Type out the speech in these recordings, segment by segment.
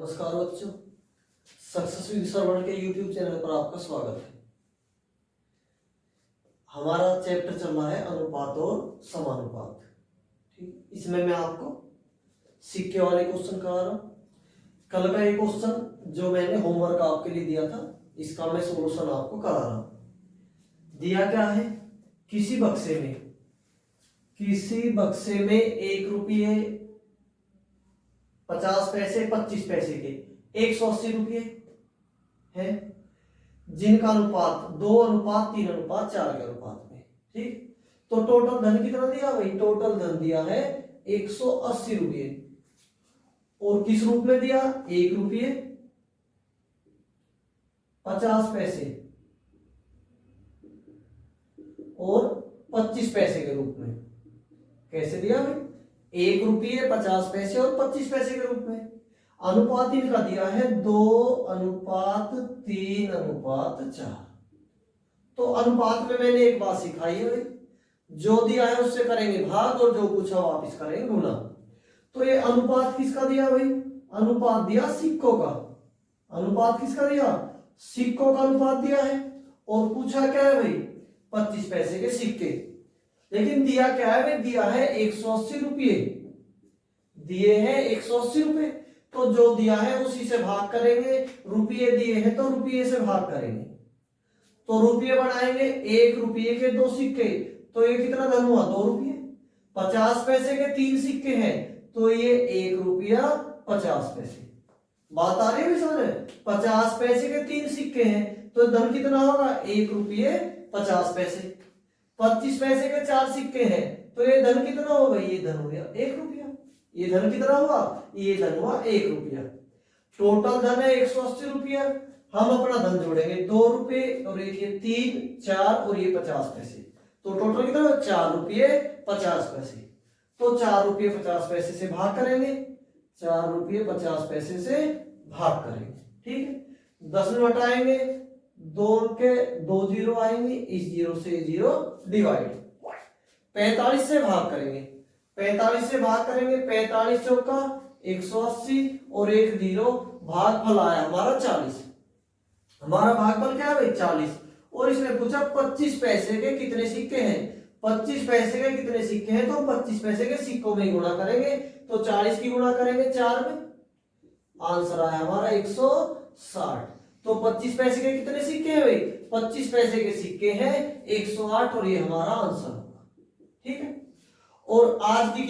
नमस्कार बच्चों, success with श्रवण के YouTube चैनल पर आपका स्वागत है। हमारा चैप्टर चल रहा है अनुपात और समानुपात। ठीक, इसमें मैं आपको सिक्के वाले क्वेश्चन करा रहा हूँ। कल का ये क्वेश्चन जो मैंने होमवर्क आपके लिए दिया था, इसका मैं सॉल्यूशन आपको करा रहा हूँ। दिया क्या है, किसी बक्से में 1 रुपये 50 पैसे 25 पैसे के 180 रुपये है, जिनका अनुपात 2:3:4 के अनुपात में। ठीक, तो टोटल धन कितना दिया भाई? टोटल धन दिया है 180 रुपये। और किस रूप में दिया? 1 रुपये 50 पैसे और 25 पैसे के रूप में। कैसे दिया भाई? 1 रुपये 50 पैसे और 25 पैसे के रूप में। अनुपात इनका दिया है 2:3:4। तो अनुपात में मैंने एक बात सिखाई है भाई, जो दिया है उससे करेंगे भाग और जो पूछा वापिस करेंगे गुना। तो ये अनुपात किसका दिया भाई? अनुपात दिया सिक्कों का। अनुपात किसका दिया? सिक्कों का अनुपात दिया है। और पूछा क्या है भाई? 25 पैसे के सिक्के। लेकिन दिया क्या है भाई? दिया है 180 रुपये। दिए हैं 180 रुपये, तो जो दिया है उसी से भाग करेंगे। रुपये दिए हैं तो रुपये से भाग करेंगे। तो रुपये बनाएंगे, 1 रुपये के 2 सिक्के, तो ये कितना धन हुआ? 2 रुपये। 50 पैसे के 3 सिक्के हैं, तो ये 1 रुपया 50 पैसे। बात आ रही है समझ में? 50 पैसे के 3 सिक्के हैं, तो धन कितना होगा? 1 रुपये 50 पैसे। 25 पैसे के 4 सिक्के हैं, तो ये धन कितना होगा? ये धन हो गया 1 रुपया। ये धन कितना हुआ? ये धन हुआ 1 रुपया। टोटल धन है 180 रुपया। हम अपना धन जोड़ेंगे 2 रुपये और एक ये 3, 4 और ये 50 पैसे। तो टोटल कितना? 4 रुपये 50 पैसे। तो 4 रुपये 50 पैसे से भाग करेंगे। 4 रुपये 50 पैसे से भाग करेंगे। ठीक है, 10 में घटाएंगे, 2 के 2 जीरो आएंगे, इस जीरो से जीरो डिवाइड। 45 से भाग करेंगे। 45 से भाग करेंगे, 45 चौका 180 और एक जीरो। भागफल आया हमारा 40। हमारा भागफल क्या है भाई? 40। और इसने पूछा 25 पैसे के कितने सिक्के हैं। 25 पैसे के कितने सिक्के हैं, तो 25 पैसे के सिक्कों में गुणा करेंगे। तो 40 की गुणा करेंगे 4 में। आंसर आया हमारा 160। तो 25 पैसे के कितने सिक्के हैं भाई? 25 पैसे के सिक्के हैं 108 और ये हमारा आंसर होगा। ठीक है, और आज की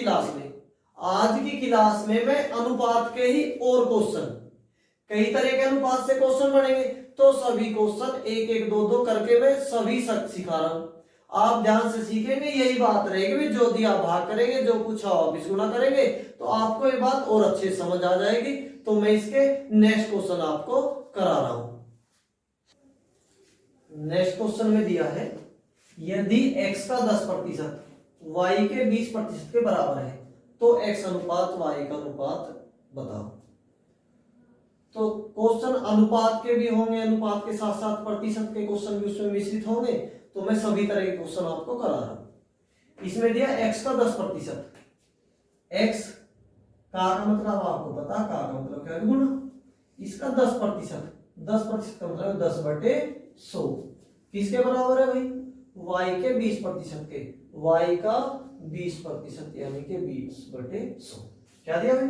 क्लास में मैं अनुपात के ही और क्वेश्चन, कई तरह के अनुपात से क्वेश्चन बनेंगे, तो सभी क्वेश्चन 1 1 2 2 करके मैं सभी सिखा रहा हूं। आप ध्यान से सीखेंगे, यही बात रहेगी, जो दिया भाग करेंगे, जो पूछा वापिस गुणा करेंगे, तो आपको ये बात और अच्छे समझ आ जाएगी। तो मैं इसके नेक्स्ट क्वेश्चन आपको करा रहा हूं। नेक्स्ट क्वेश्चन में दिया है, यदि x का 10% y के 20% के बराबर है, तो x अनुपात y का अनुपात बताओ। तो क्वेश्चन अनुपात के भी होंगे, अनुपात के साथ साथ प्रतिशत के क्वेश्चन भी उसमें मिश्रित होंगे। तो मैं सभी तरह के क्वेश्चन आपको करा रहा हूं। इसमें दिया x का 10%। x का मतलब आपको पता, का मतलब क्या है? गुना। इसका 10%, 10% का मतलब 10/100 किसके बराबर है भाई? y के 20% के। y का 20% यानी कि 20/100। क्या दिया भाई?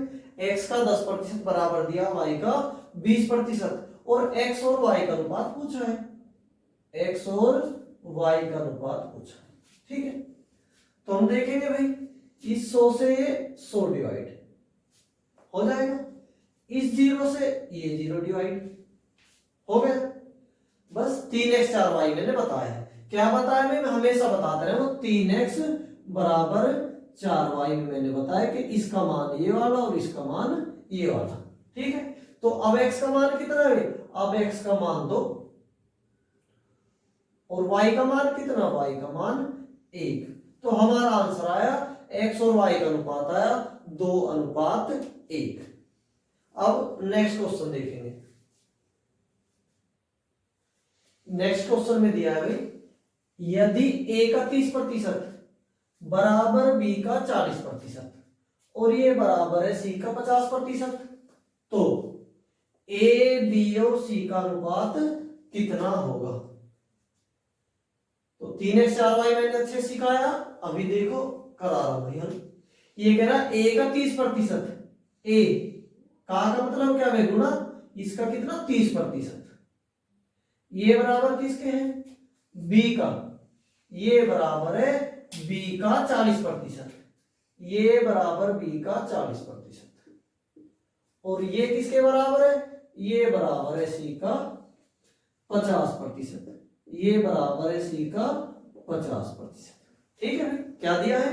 x का 10% बराबर दिया y का 20%। और x और y का अनुपात पूछा है। x और y का अनुपात पूछा है। ठीक है, तो हम देखेंगे भाई, इस 100 से ये 100 डिवाइड हो जाएगा, इस 0 से ये 0 डिवाइड हो गया। बस 3x 4y मैंने बताया है। क्या बताया? मैं हमेशा बताता रहा हूं, 3x बराबर 4y में मैंने बताया कि इसका मान ये वाला और इसका मान ये वाला। ठीक है, तो अब x का मान कितना है? अब x का मान 2 और y का मान कितना? y का मान 1। तो हमारा आंसर आया, x और y का अनुपात आया 2:1। अब नेक्स्ट क्वेश्चन देखेंगे। नेक्स्ट क्वेश्चन में दिया है भाई, यदि a का 30% बराबर b का 40% और ये बराबर है c का 50%, तो ए बी और सी का अनुपात कितना होगा। तो 3x4y मैंने अच्छे सिखाया, अभी देखो करा रहा हूं भाई हम। ये कह रहा ए का 30%, ए का मतलब क्या है गुना, इसका कितना 30%, ये बराबर किसके है बी का, ये बराबर है बी का 40%, ये बराबर बी का 40%, और ये किसके बराबर है, ये बराबर है सी का 50%, ये बराबर है सी का 50%। ठीक है, क्या दिया है,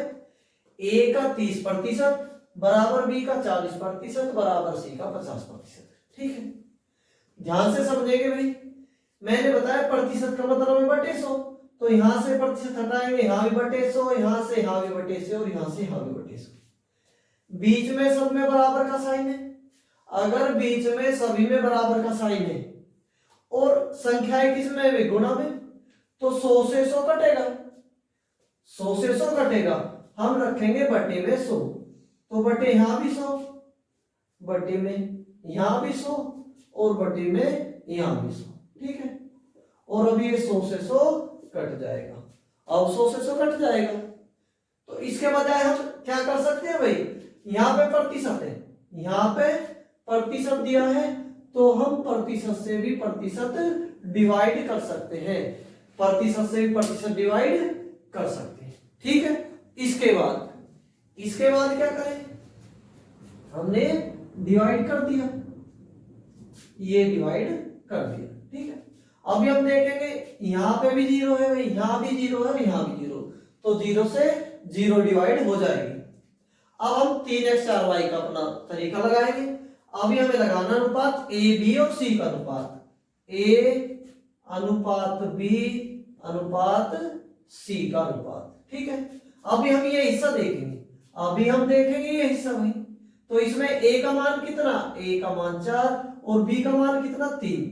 ए का 30% बराबर बी का 40% बराबर सी का 50%। ठीक है, ध्यान से समझेंगे भाई। मैंने बताया प्रतिशत का मतलब है बटे 100, तो यहां से प्रतिशत हटाएंगे, यहां भी बटे 100, यहां से यहां भी बटे 100 और यहां से यहां भी बटे 100। बीच में सब में बराबर का साइन है, अगर बीच में सभी में बराबर का साइन है और संख्याएं किसमें है गुणा में, तो 100 से 100 कटेगा, 100 से 100 कटेगा, हम रखेंगे बटे में 100, तो बटे यहां भी 100, बटे में यहां भी 100 और बटे में यहां भी 100। ठीक है, और अभी ये 100 से 100 कट जाएगा, अब 100 से 100 कट जाएगा, तो इसके बजाय हम क्या कर सकते हैं भाई, यहां पे प्रतिशत है, यहां पे प्रतिशत दिया है, तो हम प्रतिशत से भी प्रतिशत डिवाइड कर सकते हैं, प्रतिशत से भी प्रतिशत डिवाइड कर सकते हैं। ठीक है, इसके बाद क्या करें, हमने डिवाइड कर दिया, ये डिवाइड कर दिया। ठीक है, अभी हम देखेंगे यहां पे भी 0 है भाई, यहां भी 0 है, यहां भी 0, तो 0 से 0 डिवाइड हो जाएगी। अब हम 3x4y का अपना तरीका लगाएंगे। अभी हमें लगाना अनुपात ए बी और सी का अनुपात, ए अनुपात बी अनुपात सी का अनुपात। ठीक है, अभी हम ये हिस्सा देखेंगे, अभी हम देखेंगे ये हिस्सा भाई, तो इसमें ए का मान कितना, ए का मान 4 और बी का मान कितना 3,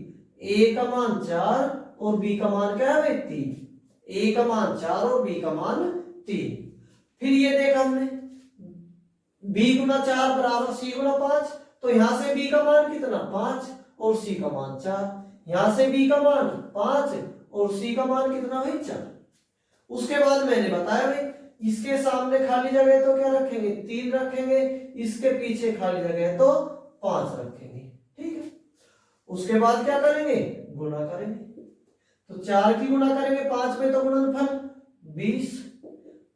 ए का मान 4 और बी का मान क्या है भाई 3, ए का मान 4 और बी का मान 3। फिर ये देखा हमने b गुना 4 बराबर c गुना 5, तो यहां से b का मान कितना 5 और c का मान 4, यहां से b का मान 5 और c का मान कितना भाई 4। उसके बाद मैंने बताया भाई इसके सामने खाली जगह है तो क्या रखेंगे 3 रखेंगे, इसके पीछे खाली जगह है तो 5 रखेंगे। ठीक है, उसके बाद क्या करेंगे गुणा करेंगे, तो 4 की गुणा करेंगे 5 में तो गुणनफल 20,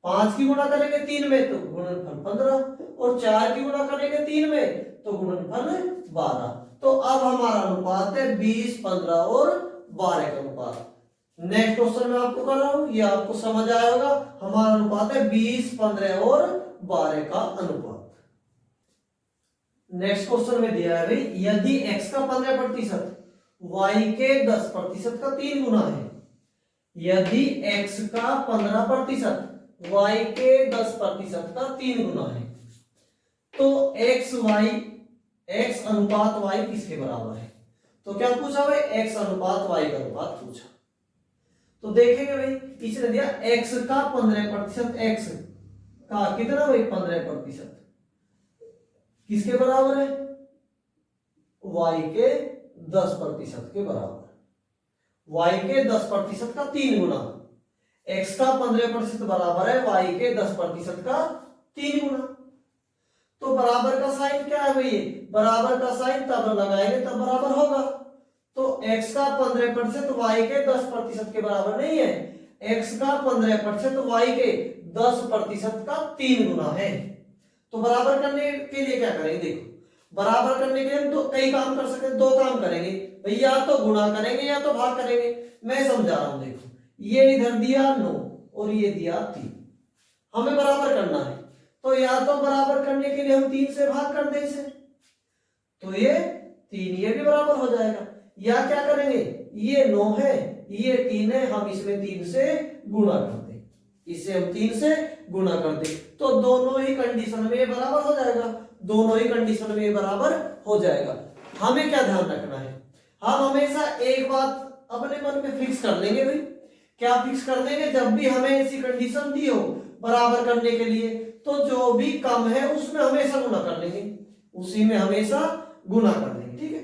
5 की गुणा करेंगे 3 में तो गुणनफल 15 और 4 की गुणा करेंगे 3 में तो गुणनफल 12। तो अब हमारा अनुपात है 20, 15 और 12 का अनुपात। नेक्स्ट क्वेश्चन में आपको कर रहा हूं, ये आपको समझ आया होगा। हमारा अनुपात है 20, 15 और 12 का अनुपात। नेक्स्ट क्वेश्चन में दिया है भाई यदि x का 15% y के 10% का 3 गुना है, यदि x का 15% y के 10% का 3 गुना है, तो x अनुपात y किसके बराबर है। तो क्या पूछा भाई x अनुपात y का अनुपात पूछा। तो देखेंगे भाई इसने दिया x का 15%, x का कितना भाई 15% किसके बराबर है, y के 10% के बराबर, y के 10% का 3 गुना, x का 15% बराबर है y के 10% का 3 गुना। तो बराबर का साइन क्या है भाई, बराबर का साइन तब लगाएंगे तब बराबर होगा। तो x का 15% y के 10% के बराबर नहीं है, x का 15% y के 10% का 3 गुना है। तो बराबर करने के लिए क्या करेंगे, देखो बराबर करने के लिए हम तो कई काम कर सकते हैं, 2 काम करेंगे भाई, या तो गुणा करेंगे या तो भाग करेंगे। मैं समझा रहा हूं, देखो ये इधर दिया 9 और ये दिया 3, हमें बराबर करना है, तो या तो बराबर करने के लिए हम 3 से भाग कर दें इसे, तो ये 3 ये भी बराबर हो जाएगा, या क्या करेंगे ये 9 है ये 3 है, हम इसमें 3 से गुणा कर दें, इसे हम 3 से गुणा कर दें, तो दोनों ही कंडीशन में ये बराबर हो जाएगा, दोनों ही कंडीशन में ये बराबर हो जाएगा। हमें क्या ध्यान रखना है, हम हमेशा एक बात अपने मन में फिक्स कर लेंगे भाई, क्या फिक्स कर देंगे, जब भी हमें ऐसी कंडीशन दी हो बराबर करने के लिए, तो जो भी कम है उसमें हमेशा गुणा कर लेंगे, उसी में हमेशा गुणा कर लेंगे। ठीक है,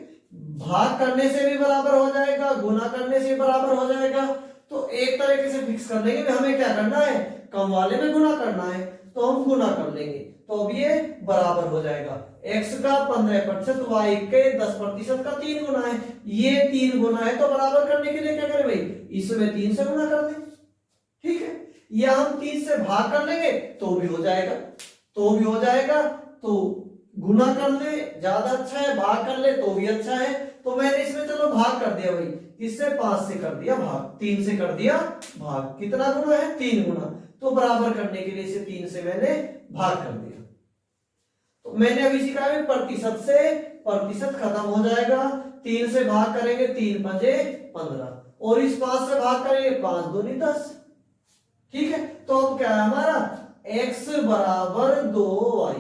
भाग करने से भी बराबर हो जाएगा, गुना करने से बराबर हो जाएगा। तो एक तरीके से फिक्स कर लेंगे हमें क्या करना है, कम वाले में गुना करना है, तो हम गुना कर लेंगे। तो अब ये बराबर हो जाएगा, x का 15%, y के 10% का 3 गुना है, ये 3 गुना है। तो बराबर करने के लिए क्या करें भाई, इसमें 3 से गुना कर दें, ठीक है। या हम 3 से भाग कर लेंगे तो भी हो जाएगा, तो भी हो जाएगा। तो गुना कर ले ज्यादा अच्छा है, भाग कर ले तो भी अच्छा है। तो मैंने इसमें चलो भाग कर दिया भाई, किससे, 5 से कर दिया भाग, 3 से कर दिया भाग। कितना गुना है, 3 गुना। तो बराबर करने के लिए इसे 3 से मैंने भाग कर दिया। तो मैंने अभी सीखा है प्रतिशत से प्रतिशत खत्म हो जाएगा, 3 से भाग करेंगे 3 पंजे 15, और इस 5 से भाग करेंगे 5 दूनी 10, ठीक है। तो अब क्या है हमारा, x बराबर 2y,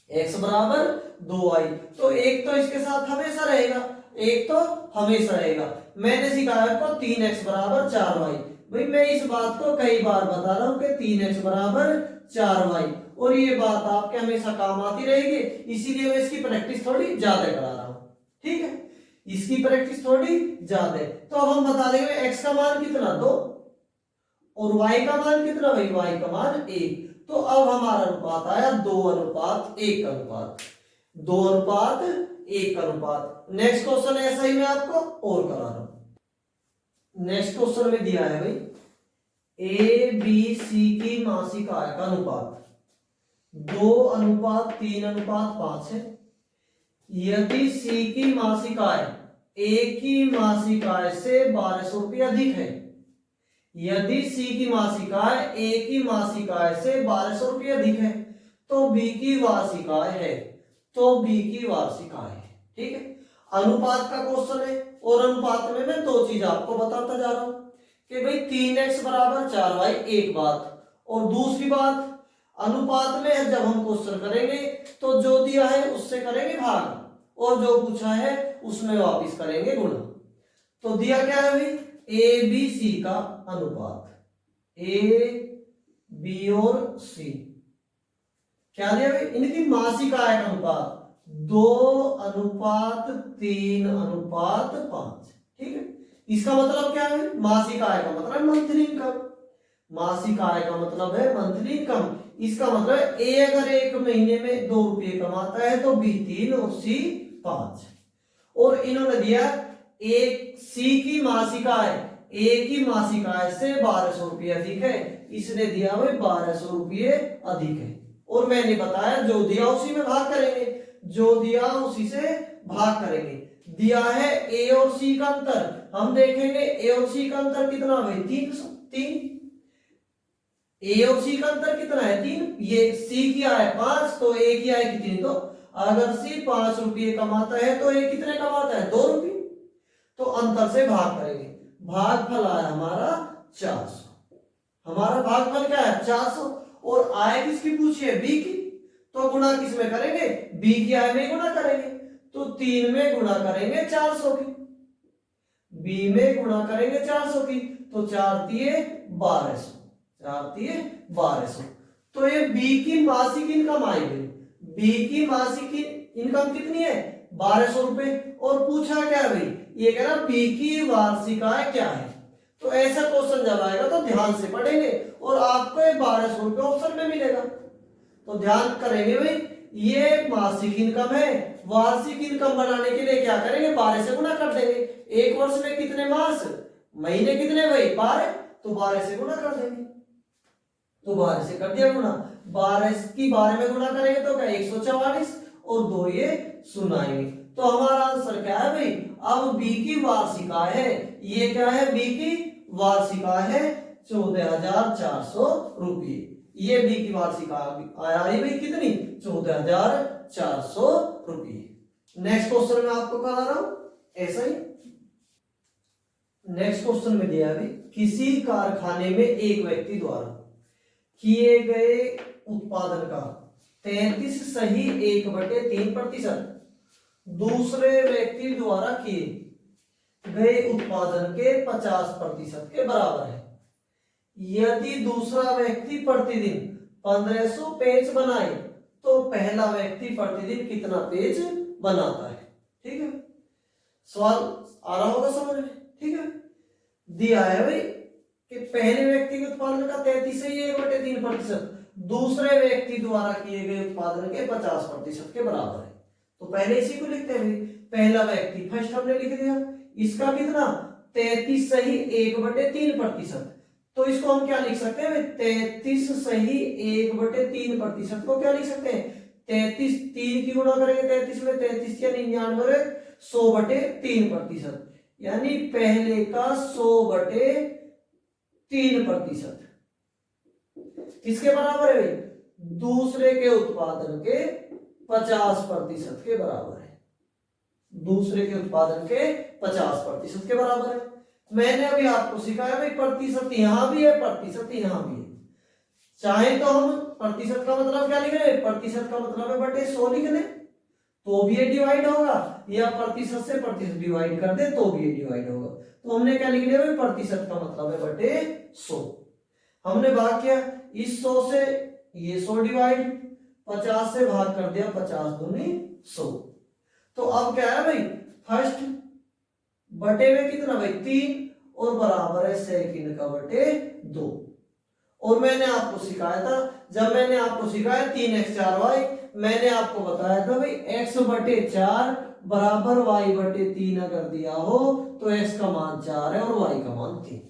x बराबर 2y। तो एक तो इसके साथ हमेशा रहेगा, एक तो हमेशा रहेगा। मैंने सिखाया आपको 3x बराबर 4y। भाई मैं इस बात को कई बार बता रहा हूं कि 3x बराबर 4y, और ये बात आपके हमेशा काम आती रहेगी, इसीलिए मैं इसकी प्रैक्टिस थोड़ी ज्यादा करा रहा हूं, ठीक है। इसकी प्रैक्टिस थोड़ी ज्यादा है। तो अब हम बता देंगे x का मान कितना 2 और y का मान कितना भाई, y का मान 1। तो अब हमारा अनुपात आया 2:1 का अनुपात, 2:1 का अनुपात। नेक्स्ट क्वेश्चन ऐसा ही मैं आपको और करा रहा हूं। नेक्स्ट क्वेश्चन में दिया है भाई ए बी सी की मासिक आय का अनुपात 2:3:5 है। यदि सी की मासिक आय ए की मासिक आय से 1200 रुपये अधिक है, यदि सी की मासिक आय ए की मासिक आय से 1200 रुपये अधिक है, तो बी की वार्षिक आय है, तो बी की वार्षिक आय है, ठीक है। अनुपात का क्वेश्चन है, और अनुपात में मैं 2 चीज आपको बताता जा रहा हूं कि भाई 3x बराबर 4y, एक बात, और दूसरी बात अनुपात में जब हम क्वेश्चन करेंगे तो जो दिया है उससे करेंगे भाग, और जो पूछा है उसमें वापिस करेंगे गुणा। तो दिया क्या है भाई, ए बी सी का अनुपात, ए बी और सी क्या दिया भाई, इनकी मासिक आय का अनुपात 2:3:5, ठीक है। इसका मतलब क्या है, मासिक आय का मतलब मंथली इनकम, मासिक आय का मतलब है मंथली इनकम। इसका मतलब ए अगर एक महीने में 2 रुपये कमाता है तो बी 3 और सी 5। और इन्होंने दिया एक सी की मासिक आय ए की मासिक आय से 1200 रुपये अधिक है, इसने दिया भाई 1200 रुपये अधिक है। और मैंने बताया जो दिया उसी में भाग करेंगे, जो दिया उसी से भाग करेंगे। दिया है ए और सी का अंतर, हम देखेंगे ए और सी का अंतर कितना है, 3। ए और सी का अंतर कितना है, 3। ये सी की आय 5 तो ए की आय कितनी, तो अगर सी 5 रुपये कमाता है तो ए कितने कमाता है, 2 रुपये। तो अंतर से भाग करेंगे, भागफल आया हमारा 400, हमारा भागफल क्या है 400। और आय किसकी पूछी है, बी की, तो गुणा किस में करेंगे, बी की आय में गुणा करेंगे। तो 3 में गुणा करेंगे 400 की, बी में गुणा करेंगे 400 की, तो 4 तिये 1200, 4 तिये 1200। तो ये बी की मासिक इनकम आई गई, बी की मासिक इनकम कितनी है, 1200 रुपए। और पूछा क्या भाई, ये कह रहा बी की वार्षिक आय क्या है। तो ऐसा क्वेश्चन जब आएगा तो ध्यान से पढ़ेंगे और आपको 1200 रुपये ऑप्शन में मिलेगा। तो ध्यान करेंगे भाई, ये मासिक इनकम है, वार्षिक इनकम बनाने के लिए क्या करेंगे, 12 से गुणा कर देंगे। एक वर्ष में कितने मास, महीने कितने भाई 12, तो 12 से गुणा कर देंगे। तो 12 से कर दिया गुणा, 12 की 12 में गुणा करेंगे तो क्या 144, और 2 ये सुनाएंगे। तो हमारा आंसर क्या है भाई, अब बी की वार्षिक आय है, ये क्या है, बी की वार्षिक आय है 14,400 रुपये। ये बी की वार्षिक आय आई भाई कितनी, 14,400 रुपये। नेक्स्ट क्वेश्चन में आपको करा रहा हूं ऐसा ही। नेक्स्ट क्वेश्चन में दिया है किसी कारखाने में एक व्यक्ति द्वारा किए गए उत्पादन का 33 सही 1/3% दूसरे व्यक्ति द्वारा किए गए उत्पादन के 50% के बराबर है। यदि दूसरा व्यक्ति प्रतिदिन 1500 पेज बनाए तो पहला व्यक्ति प्रतिदिन कितना पेज बनाता है, ठीक है। सवाल आ रहा होगा समझ में, ठीक है। दिया है भाई कि पहले व्यक्ति के उत्पादन का 33 से 1/3%, दूसरे व्यक्ति द्वारा किए गए उत्पादन के 50% के बराबर है। तो पहले इसी को लिखते हैं भाई, पहला व्यक्ति फर्स्ट हमने लिख दिया, इसका कितना 33 सही 1/3%। तो इसको हम क्या लिख सकते हैं, 33 सही 1/3% को क्या लिख सकते हैं, 33 3 की गुणा करेंगे 33 में, 33 या 99, 100/3%, यानी पहले का 100/3%। किसके बराबर है भाई, दूसरे के उत्पादन के 50% के बराबर है, दूसरे के उत्पादन के 50% के बराबर है। मैंने अभी आपको सिखाया भाई प्रतिशत यहां भी है, प्रतिशत यहां भी है। चाहे तो हम प्रतिशत का मतलब क्या लिख रहे हैं, प्रतिशत का मतलब है बटे 100 लिख लें तो भी ये डिवाइड होगा, या प्रतिशत से प्रतिशत डिवाइड कर दे तो भी ये डिवाइड होगा। तो हमने क्या लिख लिया भाई, प्रतिशत का मतलब है बटे 100। हमने भाग किया, इस 100 से ये 100 डिवाइड, 50 से भाग कर दिया, 50 दूनी 100। तो अब क्या है भाई, फर्स्ट बटे में कितना भाई 3 और बराबर है सेकंड का बटे 2। और मैंने आपको सिखाया था, जब मैंने आपको सिखाया 3x 4y, मैंने आपको बताया था भाई x/4 बराबर y/3 अगर दिया हो तो x का मान 4 है और y का मान 3।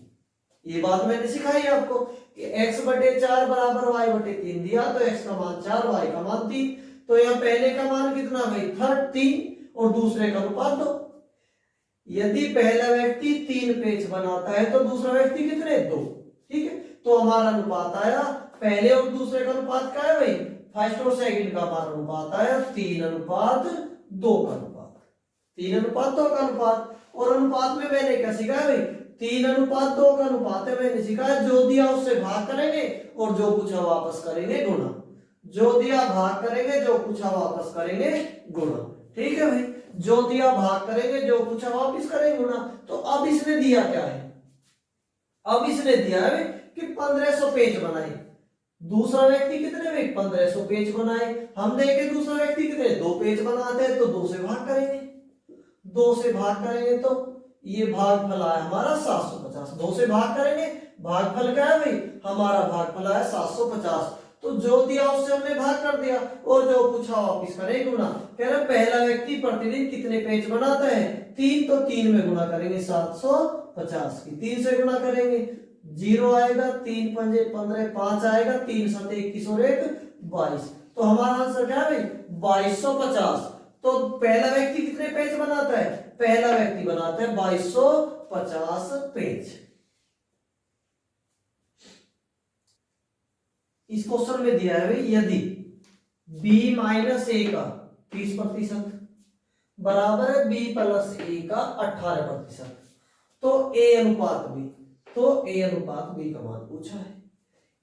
ये बात मैंने सिखाई आपको कि x/4 बराबर y/3 दिया तो x का मान 4, y का मान 3। तो यहाँ पहले का मान कितना भाई 3 और दूसरे का अनुपात 2। यदि पहला व्यक्ति 3 पेज बनाता है तो दूसरा व्यक्ति कितने 2, ठीक है। तो हमारा अनुपात आया, पहले और दूसरे का अनुपात क्या है भाई, फर्स्ट और सेकंड का हमारा अनुपात आया 3:2 का अनुपात, 3:2 का अनुपात। और अनुपात में मैंने क्या सिखाया भाई, 3:2 का अनुपात है, मैंने सिखाया जो दिया उससे भाग करेंगे और जो पूछा वापस करेंगे गुणा, जो दिया भाग करेंगे, जो पूछा वापस करेंगे गुणा, ठीक है भाई। जो दिया भाग करेंगे, जो पूछा वापस करेंगे गुणा। तो अब इसने दिया क्या है, अब इसने दिया है कि 1500 पेज बनाए, दूसरा व्यक्ति कितने में 1500 पेज बनाए। हम देखे दूसरा व्यक्ति कितने 2 पेज बनाते हैं, तो 2 से भाग करेंगे, 2 से भाग करेंगे तो ये भागफल आया हमारा 750। 2 से भाग करेंगे, भागफल क्या है भाई, हमारा भागफल आया 750। तो जो दिया उससे हमने भाग कर दिया और जो पूछा वापिस करेंगे गुणा। कह रहे पहला व्यक्ति प्रतिदिन कितने पेज बनाता है 3, तो 3 में गुणा करेंगे 750 की, 3 से गुणा करेंगे 0 आएगा, 3 पंजे 15, 5 आएगा, 3 7 21 और 1 22। तो हमारा आंसर क्या है भाई 2250। तो पहला व्यक्ति कितने पेज बनाता है, पहला व्यक्ति बनाता है 2250 पेज। इस क्वेश्चन में दिया है भाई यदि b माइनस a का 30% बराबर है b प्लस a का 18%, तो a अनुपात b, तो a अनुपात b का मान पूछा है।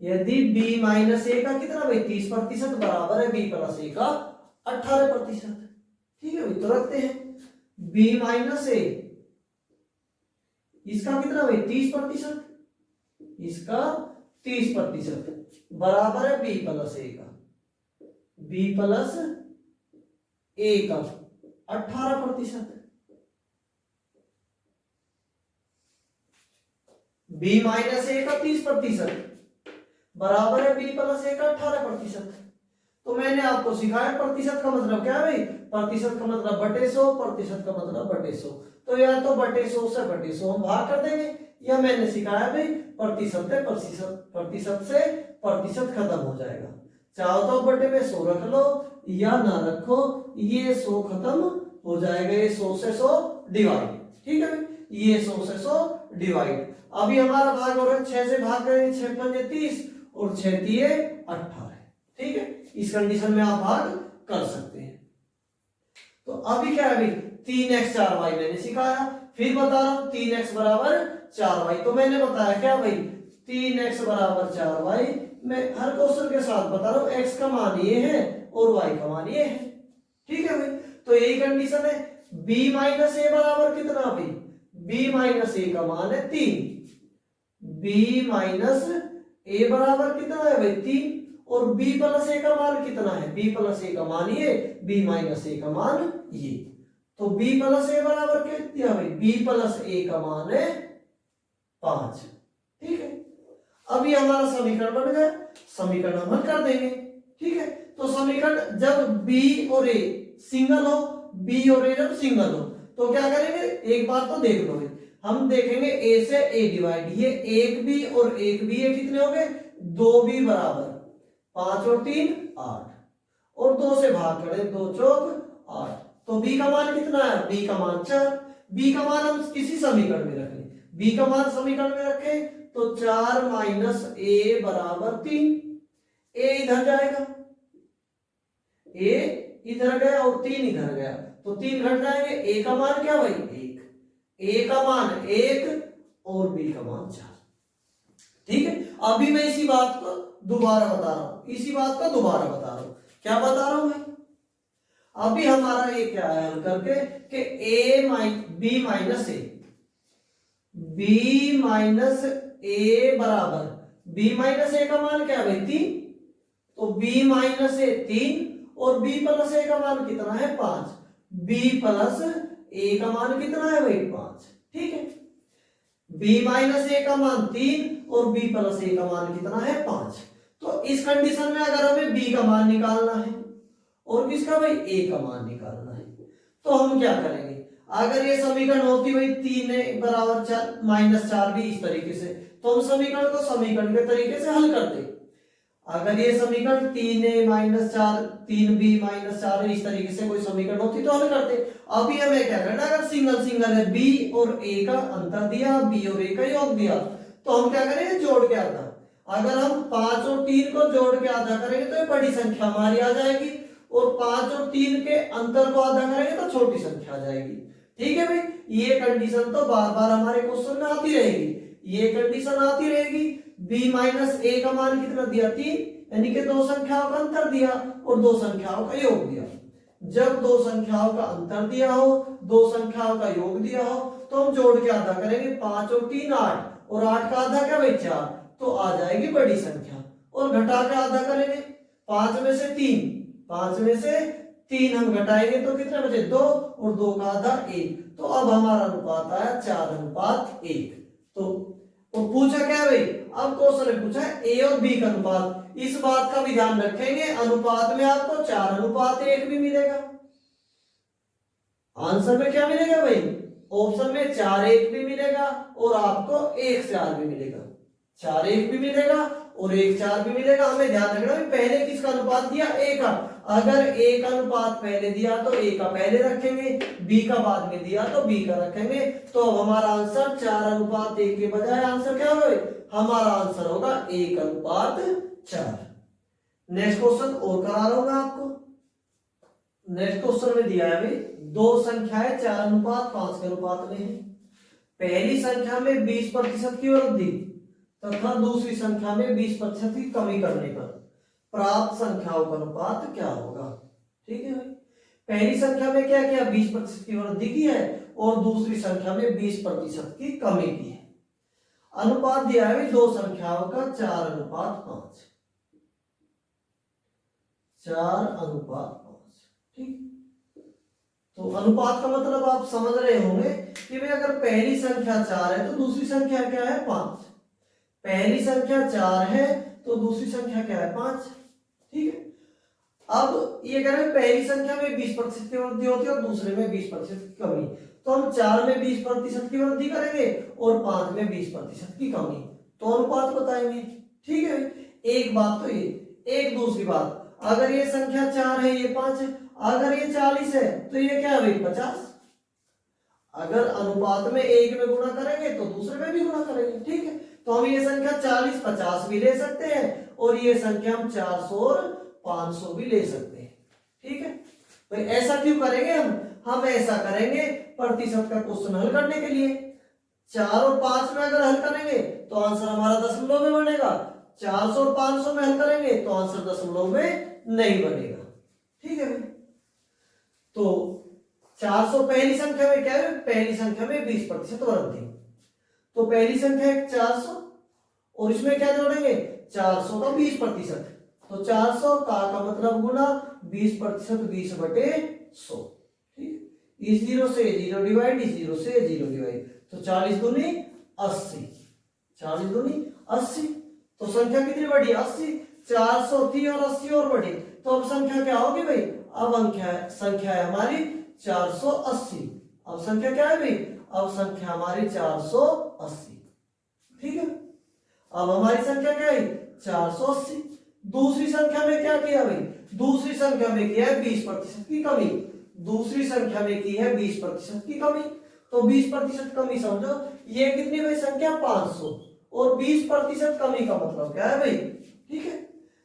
यदि b माइनस a का कितना भाई 30% बराबर है b प्लस a का 18%, ठीक है भाई। तो रखते हैं b माइनस a, इसका कितना भाई 30%, इसका 30% बराबर है b प्लस a का, b प्लस a का 18%, b माइनस a का 30% बराबर है b प्लस a का 18%। तो मैंने आपको सिखाया प्रतिशत का मतलब क्या है भाई, प्रतिशत का मतलब बटे 100, प्रतिशत का मतलब बटे 100। तो या तो बटे 100 से बटे 100 हम भाग कर देंगे, या मैंने सिखाया भाई प्रतिशत से प्रतिशत से प्रतिशत खत्म हो जाएगा। चाहो तो बटे में 100 रख लो या ना रखो, ये 100 खत्म हो जाएगा, ये 100 से 100 डिवाइड, ठीक है भाई, ये 100 से 100 डिवाइड। अभी हमारा भाग हो रहा है 6 से भाग करेंगे, 6 पंजे 30 और 6 तिये 18, ठीक है। इस कंडीशन में आप भाग कर सकते हैं। तो अभी क्या है भाई 3x 4y मैंने सिखाया, फिर बता रहा हूं 3x बराबर 4y। तो मैंने बताया क्या भाई 3x बराबर 4y, मैं हर क्वेश्चन के साथ बता रहा हूं x का मान ये है और y का मान ये है, ठीक है भाई। तो यही कंडीशन है। b माइनस a बराबर कितना भाई, b माइनस a का मान है 3, b माइनस a बराबर कितना है भाई 3, और b प्लस a का मान कितना है, b प्लस a का मान ये, b माइनस a का मान ये। तो b प्लस a बराबर क्या दिया भाई, b प्लस a का मान है 5। ठीक है, अभी हमारा समीकरण बन गया, समीकरण हम हल कर देंगे। ठीक है, तो समीकरण जब b और a सिंगल हो, b और a जब सिंगल हो तो क्या करेंगे, एक बात तो देख लो भाई, हम देखेंगे a से a डिवाइड, ये एक b और एक b, ये कितने हो गए, 2b बराबर 5 और 3 8, और 2 से भाग करें, 2 चौक 8, तो b का मान कितना है, b का मान 4। b का मान हम किसी समीकरण में रखें, b का मान समीकरण में रखें तो 4 माइनस a बराबर 3, a इधर जाएगा, a इधर गया और 3 इधर गया, तो 3 घट जाएंगे, a का मान क्या भाई 1, a का मान 1 और b का मान 4। ठीक है, अभी मैं इसी बात को दोबारा बता रहा हूं, इसी बात को दोबारा बता रहा हूं, क्या बता रहा हूं मैं, अभी हमारा ये क्या है हल करके कि b माइनस ए, b माइनस ए बराबर, b माइनस ए का मान क्या है भाई 3, तो b माइनस ए 3 और b प्लस ए का मान कितना है 5, b प्लस ए का मान कितना है भाई 5। ठीक है, b माइनस ए का मान 3 और b प्लस ए का मान कितना है 5। तो इस कंडीशन में अगर हमें b का मान निकालना है और किसका भाई a का मान निकालना है, तो हम क्या करेंगे, अगर ये समीकरण होती भाई 3 बराबर 4 माइनस 4 भी इस तरीके से, तो हम समीकरण को समीकरण के तरीके से हल करते। अगर ये समीकरण 3a माइनस 4 3b माइनस 4 इस तरीके से कोई समीकरण होती तो हल करते। अभी हमें क्या करना, अगर सिंगल सिंगल है, b और a का अंतर दिया, b और a का योग दिया, तो हम क्या करेंगे जोड़ के आधा, अगर हम 5 और 3 को जोड़ के आधा करेंगे तो ये बड़ी संख्या हमारी आ जाएगी, और 5 और 3 के अंतर को आधा करेंगे तो छोटी संख्या आ जाएगी। ठीक है भाई, ये कंडीशन तो बार बार हमारे क्वेश्चन में आती रहेगी, ये कंडीशन आती रहेगी। b माइनस a का मान कितना दिया 3, यानी कि दो संख्याओं का अंतर दिया और दो संख्याओं का योग दिया। जब दो संख्याओं का अंतर दिया हो, दो संख्याओं का योग दिया हो, तो हम जोड़ के आधा करेंगे, 5 और 3 8, और 8 का आधा क्या भाई 4, तो आ जाएगी बड़ी संख्या, और घटा के आधा करेंगे, 5 में से 3 हम घटाएंगे तो कितना बचे 2, और 2 का आधा 1, तो अब हमारा अनुपात आया 4:1। तो पूछा क्या है भाई, अब क्वेश्चन ने पूछा है a और b का अनुपात, इस बात का भी ध्यान रखेंगे, अनुपात में आपको 4:1 भी मिलेगा। आंसर में क्या मिलेगा भाई, ऑप्शन में 4:1 भी मिलेगा और आपको 1:4 भी मिलेगा, 4:1 भी मिलेगा और 1:4 भी मिलेगा। हमें ध्यान रखना है पहले किसका अनुपात दिया, a का, अगर a का अनुपात पहले दिया तो a का पहले रखेंगे, b का बाद में दिया तो b का रखेंगे। तो हमारा आंसर 4:1 के बजाय आंसर क्या होगा, हमारा आंसर होगा 1:4। नेक्स्ट क्वेश्चन और करा रहा हूं मैं आपको। नेक्स्ट क्वेश्चन में दिया है भाई, दो संख्याएं 4:5 के अनुपात में है। पहली संख्या में 20% की वृद्धि तथा दूसरी संख्या में 20% की कमी करने पर प्राप्त संख्याओं का अनुपात क्या होगा। ठीक है भाई, पहली संख्या में क्या किया, 20% की वृद्धि की है और दूसरी संख्या में 20% की कमी की है। अनुपात दिया है दो संख्याओं का 4:5, 4:5। ठीक, तो अनुपात का मतलब आप समझ रहे होंगे कि भाई अगर पहली संख्या 4 है तो दूसरी संख्या क्या है 5, पहली संख्या 4 है तो दूसरी संख्या क्या है 5। ठीक है, अब ये कह रहे हैं पहली संख्या में 20% की वृद्धि होती है और दूसरे में 20% की कमी, तो हम 4 में 20% की वृद्धि करेंगे और 5 में 20% की कमी, तो अनुपात बताएंगे। ठीक है, एक बात तो ये, एक दूसरी बात, अगर ये संख्या 4 है ये 5 है, अगर ये 40 है तो ये क्या है भाई 50। अगर अनुपात में एक में गुणा करेंगे तो दूसरे में भी गुणा करेंगे। ठीक है, तो हम ये संख्या 40 50 भी ले सकते हैं और ये संख्या हम 400 और 500 भी ले सकते हैं। ठीक है भाई, ऐसा क्यों करेंगे हम ऐसा करेंगे प्रतिशत का क्वेश्चन हल करने के लिए। 4 और 5 में अगर हल करेंगे तो आंसर हमारा दशमलव में बनेगा, 400 और 500 में हल करेंगे तो आंसर दशमलव में नहीं बनेगा। ठीक है भाई, तो 400 पहली संख्या में क्या है, पहली संख्या में 20% वृद्धि, तो पहली संख्या है 400 और इसमें क्या जोड़ेंगे 400 का 20%, तो 400 का मतलब गुना 20%, 20/100। ठीक, इस जीरो से 0 डिवाइड, इस जीरो से 0 डिवाइड, तो 40 दूनी 80, 40 दूनी 80, तो संख्या कितनी बढ़ी 80, 400 थी और 80 और बढ़ी, तो अब संख्या क्या होगी भाई, अब संख्या है हमारी 480, अब संख्या क्या है भाई, अब संख्या हमारी 480, ठीक है। अब हमारी संख्या क्या है 480। दूसरी संख्या में क्या किया भाई, दूसरी संख्या में किया है 20% की कमी, दूसरी संख्या में की है 20% की कमी, तो 20% कमी समझो, ये कितनी भाई संख्या 500, और 20% कमी का मतलब क्या है भाई, ठीक है,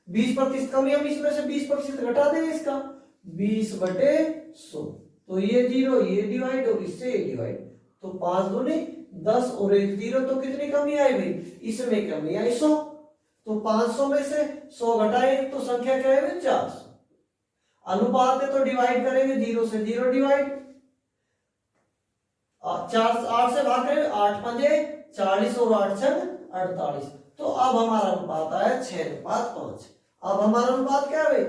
20% कमी, हम इसमें से 20% घटा देंगे इसका 20/100, तो ये 0 ये डिवाइड और इससे ये डिवाइड, तो 5 दूनी 10 और 1 0, तो कितनी कमी आई भाई, इसमें कमी आई 100, तो 500 में से 100 घटाए तो संख्या क्या है भाई 400। अनुपात है तो डिवाइड करेंगे, 0 से 0 डिवाइड, 8 से भाग करेंगे, 8 पंजे 40 और 8 छंग 48, तो अब हमारा अनुपात आया 6:5। अब हमारा अनुपात क्या है भाई,